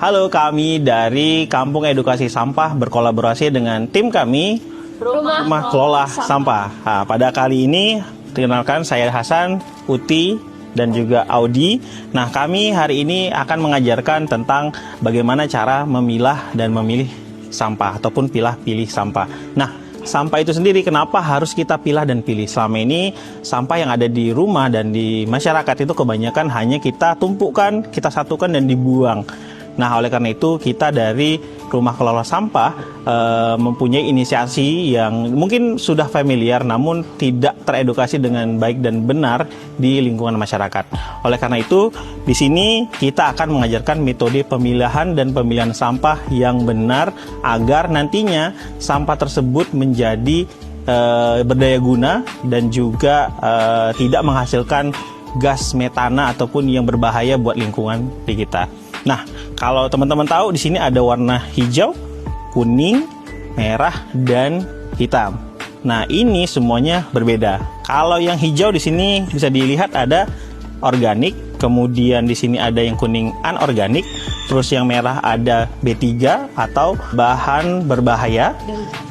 Halo, kami dari Kampung Edukasi Sampah berkolaborasi dengan tim kami Rumah Kelola Sampah. Nah, pada kali ini, kenalkan saya Hasan, Uti, dan juga Audi. Nah, kami hari ini akan mengajarkan tentang bagaimana cara memilah dan memilih sampah ataupun pilih sampah. Nah, sampah itu sendiri kenapa harus kita pilah dan pilih? Selama ini sampah yang ada di rumah dan di masyarakat itu kebanyakan hanya kita tumpukan, kita satukan dan dibuang. Nah, oleh karena itu kita dari Rumah Kelola Sampah mempunyai inisiasi yang mungkin sudah familiar namun tidak teredukasi dengan baik dan benar di lingkungan masyarakat. Oleh karena itu, di sini kita akan mengajarkan metode pemilahan dan pemilihan sampah yang benar agar nantinya sampah tersebut menjadi berdaya guna dan juga tidak menghasilkan gas metana ataupun yang berbahaya buat lingkungan di kita. Nah, kalau teman-teman tahu di sini ada warna hijau, kuning, merah, dan hitam. Nah, ini semuanya berbeda. Kalau yang hijau di sini bisa dilihat ada organik, kemudian di sini ada yang kuning anorganik, terus yang merah ada B3 atau bahan berbahaya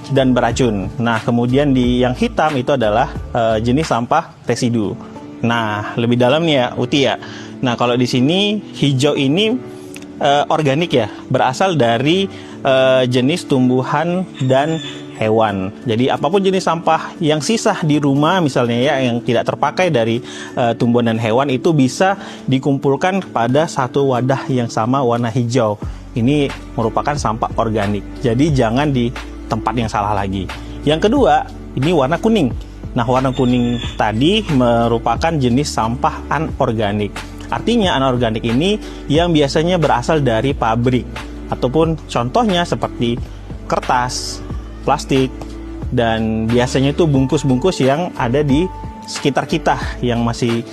dan beracun. Nah, kemudian di yang hitam itu adalah jenis sampah residu. Nah, lebih dalam nih ya, Uti ya. Nah, kalau di sini hijau ini organik ya, berasal dari jenis tumbuhan dan hewan. Jadi apapun jenis sampah yang sisa di rumah misalnya ya, yang tidak terpakai dari tumbuhan dan hewan itu bisa dikumpulkan pada satu wadah yang sama warna hijau. Ini merupakan sampah organik. Jadi jangan di tempat yang salah lagi. Yang kedua, ini warna kuning. Nah, warna kuning tadi merupakan jenis sampah anorganik. Artinya anorganik ini yang biasanya berasal dari pabrik ataupun contohnya seperti kertas, plastik, dan biasanya itu bungkus-bungkus yang ada di sekitar kita yang masih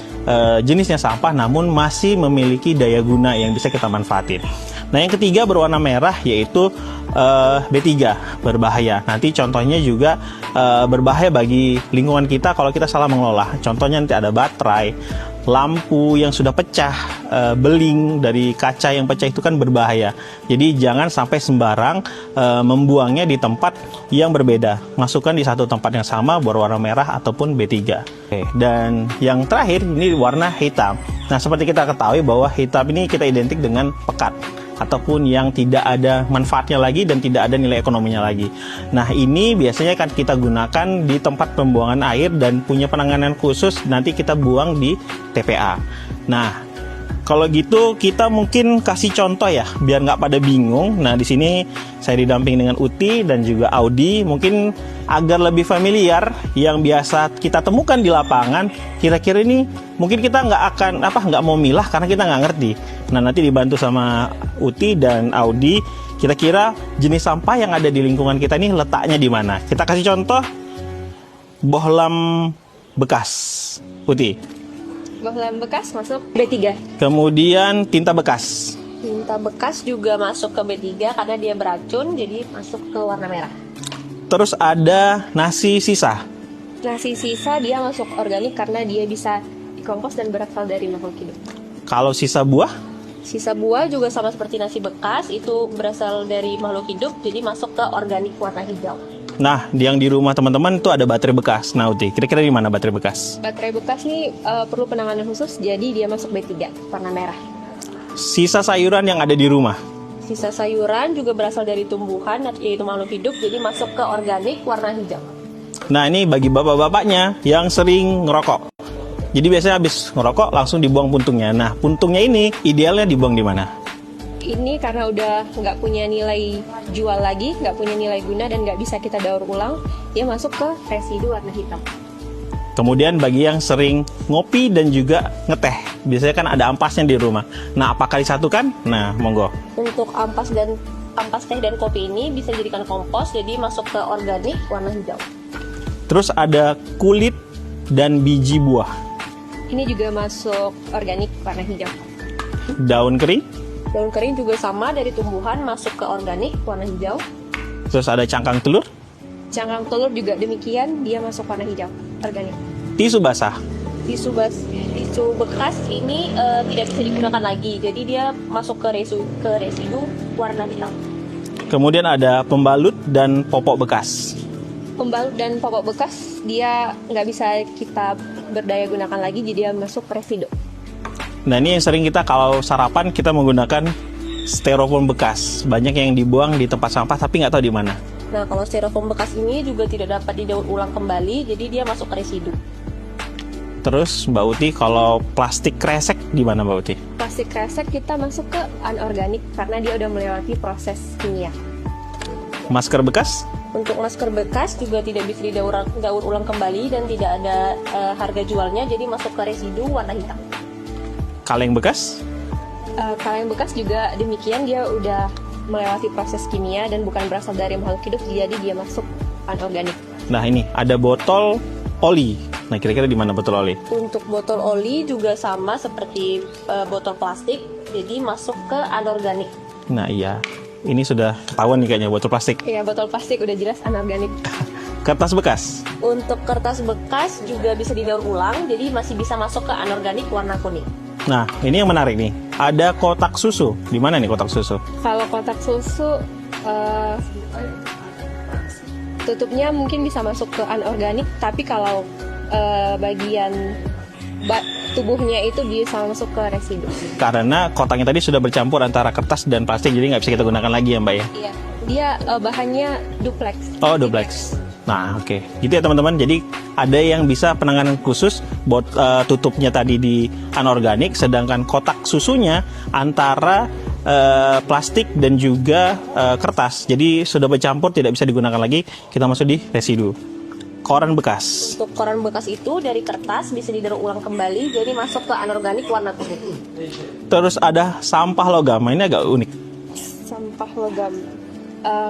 jenisnya sampah namun masih memiliki daya guna yang bisa kita manfaatin. Nah, yang ketiga berwarna merah yaitu B3, berbahaya. Nanti contohnya juga berbahaya bagi lingkungan kita kalau kita salah mengelola. Contohnya nanti ada baterai, lampu yang sudah pecah, beling dari kaca yang pecah itu kan berbahaya. Jadi jangan sampai sembarang membuangnya di tempat yang berbeda. Masukkan di satu tempat yang sama berwarna merah ataupun B3. Oke. Dan yang terakhir ini warna hitam. Nah, seperti kita ketahui bahwa hitam ini kita identik dengan pekat ataupun yang tidak ada manfaatnya lagi dan tidak ada nilai ekonominya lagi. Nah, ini biasanya kan kita gunakan di tempat pembuangan air dan punya penanganan khusus, nanti kita buang di TPA. Nah, kalau gitu kita mungkin kasih contoh ya, biar nggak pada bingung. Nah, di sini saya didamping dengan Uti dan juga Audi, mungkin agar lebih familiar yang biasa kita temukan di lapangan. Kira-kira ini mungkin kita nggak mau milah karena kita nggak ngerti. Nah, nanti dibantu sama Uti dan Audi, kira-kira jenis sampah yang ada di lingkungan kita ini letaknya di mana. Kita kasih contoh bohlam bekas. Uti. Bohlam bekas masuk B3. Kemudian tinta bekas. Tinta bekas juga masuk ke B3 karena dia beracun, jadi masuk ke warna merah. Terus ada nasi sisa. Nasi sisa dia masuk organik karena dia bisa dikompos dan berasal dari makhluk hidup. Kalau sisa buah? Sisa buah juga sama seperti nasi bekas, itu berasal dari makhluk hidup, jadi masuk ke organik warna hijau. Nah, yang di rumah teman-teman itu ada baterai bekas. Nah, Uti, kira-kira di mana baterai bekas? Baterai bekas ini perlu penanganan khusus, jadi dia masuk B3, warna merah. Sisa sayuran yang ada di rumah. Sisa sayuran juga berasal dari tumbuhan, yaitu makhluk hidup, jadi masuk ke organik warna hijau. Nah, ini bagi bapak-bapaknya yang sering ngerokok. Jadi biasanya habis ngerokok langsung dibuang puntungnya. Nah, puntungnya ini idealnya dibuang di mana? Ini karena udah nggak punya nilai jual lagi, nggak punya nilai guna dan nggak bisa kita daur ulang, dia masuk ke residu warna hitam. Kemudian bagi yang sering ngopi dan juga ngeteh, biasanya kan ada ampasnya di rumah. Nah, apakah disatukan? Nah, monggo. Untuk ampas teh dan kopi ini bisa dijadikan kompos, jadi masuk ke organik warna hijau. Terus ada kulit dan biji buah. Ini juga masuk organik warna hijau. Daun kering. Daun kering juga sama dari tumbuhan, masuk ke organik warna hijau. Terus ada cangkang telur. Cangkang telur juga demikian, dia masuk warna hijau, organik. Tisu basah. tisu bekas ini tidak bisa digunakan lagi, jadi dia masuk ke residu warna hitam. Kemudian ada pembalut dan popok bekas. Pembalut dan popok bekas dia nggak bisa kita berdaya gunakan lagi, jadi dia masuk residu. Nah, ini yang sering kita kalau sarapan kita menggunakan styrofoam bekas. Banyak yang dibuang di tempat sampah tapi nggak tahu di mana. Nah, kalau styrofoam bekas ini juga tidak dapat didaur ulang kembali, jadi dia masuk ke residu. Terus Mbak Uti, kalau plastik kresek di mana Mbak Uti? Plastik kresek kita masuk ke anorganik karena dia udah melewati proses kimia. Masker bekas? Untuk masker bekas juga tidak bisa didaur ulang kembali dan tidak ada harga jualnya, jadi masuk ke residu warna hitam. Kaleng bekas? Kaleng bekas juga demikian, dia udah melewati proses kimia dan bukan berasal dari makhluk hidup, jadi dia masuk anorganik. Nah, ini ada botol oli. Nah, kira-kira di mana botol oli? Untuk botol oli juga sama seperti botol plastik, jadi masuk ke anorganik. Nah, iya. Ini sudah ketahuan nih kayaknya botol plastik. Iya, botol plastik udah jelas anorganik. Kertas bekas? Untuk kertas bekas juga bisa didaur ulang, jadi masih bisa masuk ke anorganik warna kuning. Nah, ini yang menarik nih. Ada kotak susu. Di mana nih kotak susu? Kalau kotak susu, tutupnya mungkin bisa masuk ke anorganik, tapi kalau bagian tubuhnya itu bisa masuk ke residu. Karena kotaknya tadi sudah bercampur antara kertas dan plastik, jadi nggak bisa kita gunakan lagi ya Mbak ya? Iya, dia bahannya duplex. Oh, duplex. Nah, oke. Gitu ya teman-teman. Jadi ada yang bisa penanganan khusus buat tutupnya tadi di anorganik, sedangkan kotak susunya antara plastik dan juga kertas. Jadi sudah bercampur, tidak bisa digunakan lagi, kita masuk di residu. Koran bekas. Untuk koran bekas itu dari kertas bisa didaur ulang kembali, jadi masuk ke anorganik warna kuning. Terus ada sampah logam. Ini agak unik. Sampah logam.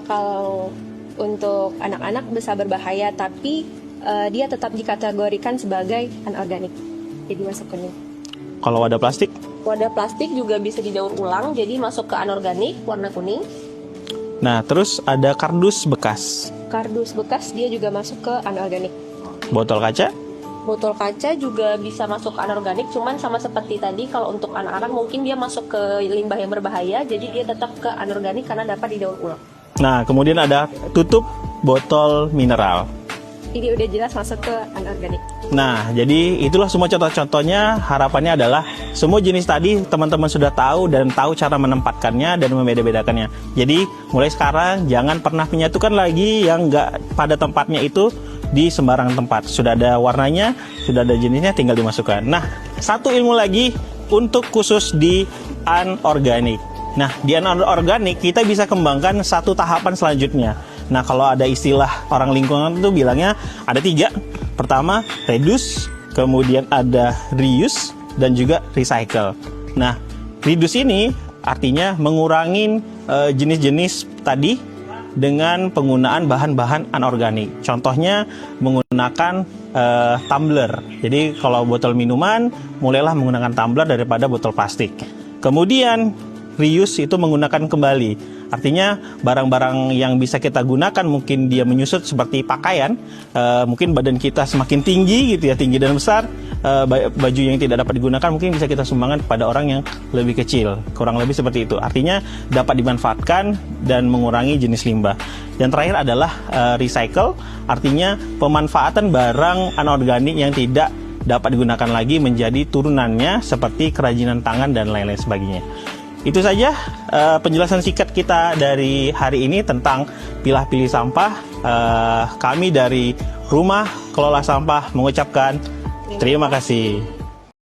Kalau untuk anak-anak bisa berbahaya, tapi dia tetap dikategorikan sebagai anorganik, jadi masuk kuning. Kalau wadah plastik? Wadah plastik juga bisa didaur ulang, jadi masuk ke anorganik warna kuning. Nah, terus ada kardus bekas. Kardus bekas dia juga masuk ke anorganik. Botol kaca? Botol kaca juga bisa masuk ke anorganik, cuman sama seperti tadi, kalau untuk anak-anak mungkin dia masuk ke limbah yang berbahaya, jadi dia tetap ke anorganik karena dapat didaur ulang. Nah, kemudian ada tutup botol mineral. Ini udah jelas masuk ke anorganik. Nah, jadi itulah semua contoh-contohnya. Harapannya adalah semua jenis tadi teman-teman sudah tahu dan tahu cara menempatkannya dan membeda-bedakannya. Jadi mulai sekarang jangan pernah menyatukan lagi yang nggak pada tempatnya itu di sembarang tempat. Sudah ada warnanya, sudah ada jenisnya, tinggal dimasukkan. Nah, satu ilmu lagi untuk khusus di anorganik. Nah, di anorganik kita bisa kembangkan satu tahapan selanjutnya. Nah, kalau ada istilah orang lingkungan itu bilangnya ada 3. Pertama, reduce, kemudian ada reuse, dan juga recycle. Nah, reduce ini artinya mengurangi jenis-jenis tadi dengan penggunaan bahan-bahan anorganik. Contohnya menggunakan tumbler. Jadi kalau botol minuman, mulailah menggunakan tumbler daripada botol plastik. Kemudian reuse itu menggunakan kembali. Artinya barang-barang yang bisa kita gunakan, mungkin dia menyusut seperti pakaian, mungkin badan kita semakin tinggi gitu ya, tinggi dan besar, baju yang tidak dapat digunakan mungkin bisa kita sumbangkan kepada orang yang lebih kecil, kurang lebih seperti itu. Artinya dapat dimanfaatkan dan mengurangi jenis limbah. Dan terakhir adalah recycle, artinya pemanfaatan barang anorganik yang tidak dapat digunakan lagi menjadi turunannya seperti kerajinan tangan dan lain-lain sebagainya. Itu saja penjelasan singkat kita dari hari ini tentang pilah-pilih sampah. Kami dari Rumah Kelola Sampah mengucapkan terima kasih.